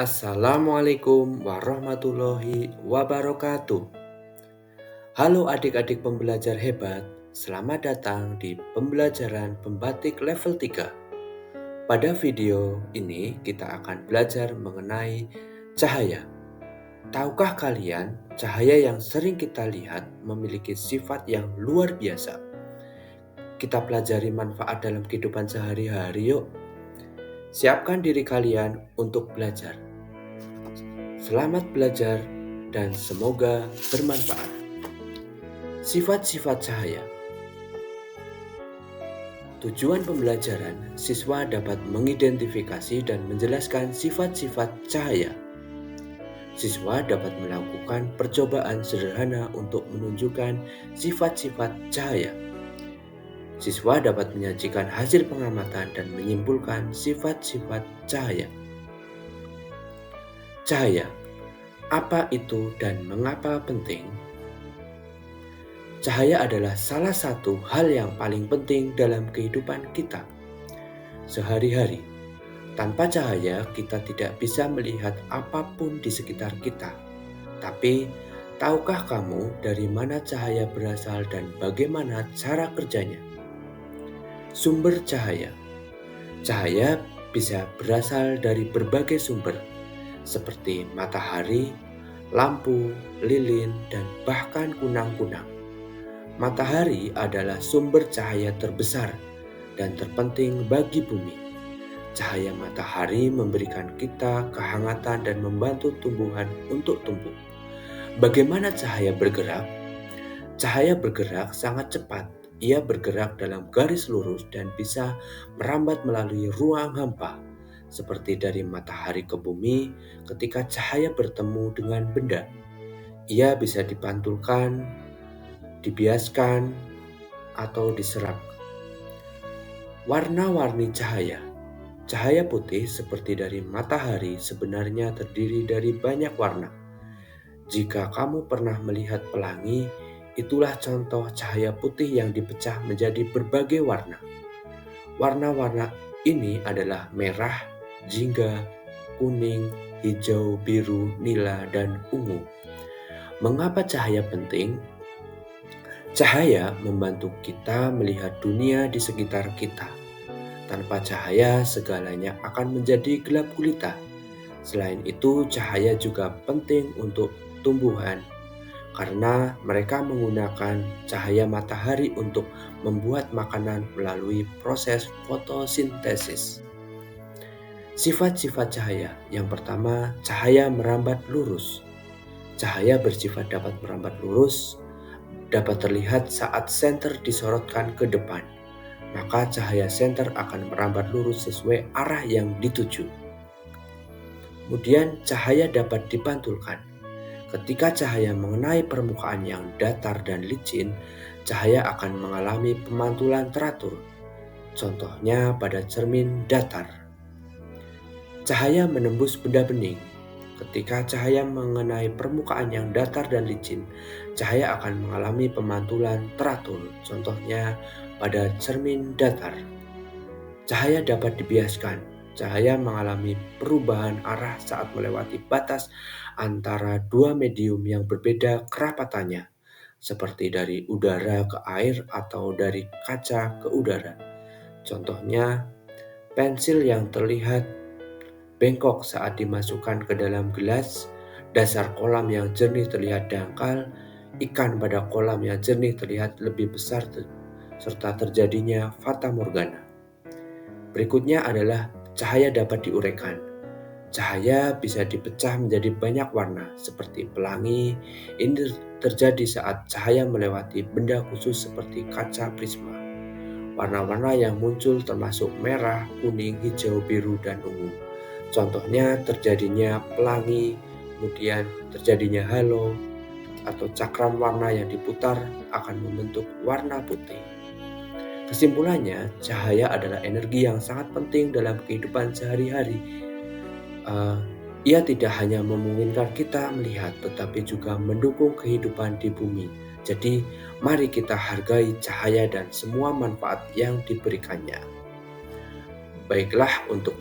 Assalamualaikum warahmatullahi wabarakatuh. Halo adik-adik pembelajar hebat, selamat datang di pembelajaran pembatik level 3. Pada video ini kita akan belajar mengenai cahaya. Tahukah kalian, cahaya yang sering kita lihat memiliki sifat yang luar biasa. Kita pelajari manfaat dalam kehidupan sehari-hari yuk. Siapkan diri kalian untuk belajar. Selamat belajar dan semoga bermanfaat. Sifat-sifat cahaya. Tujuan pembelajaran, siswa dapat mengidentifikasi dan menjelaskan sifat-sifat cahaya. Siswa dapat melakukan percobaan sederhana untuk menunjukkan sifat-sifat cahaya. Siswa dapat menyajikan hasil pengamatan dan menyimpulkan sifat-sifat cahaya. Cahaya, apa itu dan mengapa penting? Cahaya adalah salah satu hal yang paling penting dalam kehidupan kita sehari-hari. Tanpa cahaya, kita tidak bisa melihat apapun di sekitar kita. Tapi, tahukah kamu dari mana cahaya berasal dan bagaimana cara kerjanya? Sumber cahaya. Cahaya bisa berasal dari berbagai sumber, seperti matahari, lampu, lilin, dan bahkan kunang-kunang. Matahari adalah sumber cahaya terbesar dan terpenting bagi bumi. Cahaya matahari memberikan kita kehangatan dan membantu tumbuhan untuk tumbuh. Bagaimana cahaya bergerak? Cahaya bergerak sangat cepat. Ia bergerak dalam garis lurus dan bisa merambat melalui ruang hampa, seperti dari matahari ke bumi ketika cahaya bertemu dengan benda. Ia bisa dipantulkan, dibiaskan, atau diserap. Warna-warni cahaya. Cahaya putih seperti dari matahari sebenarnya terdiri dari banyak warna. Jika kamu pernah melihat pelangi, itulah contoh cahaya putih yang dipecah menjadi berbagai warna. Warna-warna ini adalah merah, jingga, kuning, hijau, biru, nila, dan ungu. Mengapa cahaya penting? Cahaya membantu kita melihat dunia di sekitar kita. Tanpa cahaya, segalanya akan menjadi gelap gulita. Selain itu, cahaya juga penting untuk tumbuhan, karena mereka menggunakan cahaya matahari untuk membuat makanan melalui proses fotosintesis. Sifat-sifat cahaya. Yang pertama, cahaya merambat lurus. Cahaya bersifat dapat merambat lurus, dapat terlihat saat senter disorotkan ke depan, maka cahaya senter akan merambat lurus sesuai arah yang dituju. Kemudian cahaya dapat dipantulkan. Ketika cahaya mengenai permukaan yang datar dan licin, cahaya akan mengalami pemantulan teratur. Contohnya pada cermin datar. Cahaya menembus benda bening. Ketika cahaya mengenai permukaan yang datar dan licin, cahaya akan mengalami pemantulan teratur, contohnya pada cermin datar. Cahaya dapat dibiaskan. Cahaya mengalami perubahan arah saat melewati batas antara dua medium yang berbeda kerapatannya, seperti dari udara ke air atau dari kaca ke udara. Contohnya, pensil yang terlihat bengkok saat dimasukkan ke dalam gelas, dasar kolam yang jernih terlihat dangkal, ikan pada kolam yang jernih terlihat lebih besar serta terjadinya fata morgana. Berikutnya adalah cahaya dapat diuraikan. Cahaya bisa dipecah menjadi banyak warna seperti pelangi. Ini terjadi saat cahaya melewati benda khusus seperti kaca prisma. Warna-warna yang muncul termasuk merah, kuning, hijau, biru, dan ungu. Contohnya terjadinya pelangi, kemudian terjadinya halo, atau cakram warna yang diputar akan membentuk warna putih. Kesimpulannya, cahaya adalah energi yang sangat penting dalam kehidupan sehari-hari. Ia tidak hanya memungkinkan kita melihat, tetapi juga mendukung kehidupan di bumi. Jadi, mari kita hargai cahaya dan semua manfaat yang diberikannya. Baiklah, untuk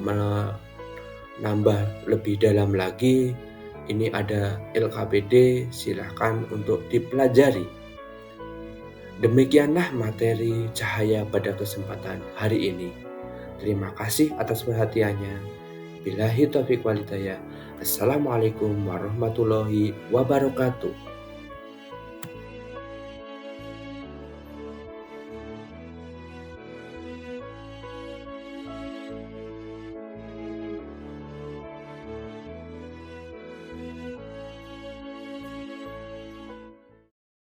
nambah lebih dalam lagi, ini ada LKPD, silahkan untuk dipelajari. Demikianlah materi cahaya pada kesempatan hari ini. Terima kasih atas perhatiannya. Billahi taufiq walhidayah. Assalamualaikum warahmatullahi wabarakatuh.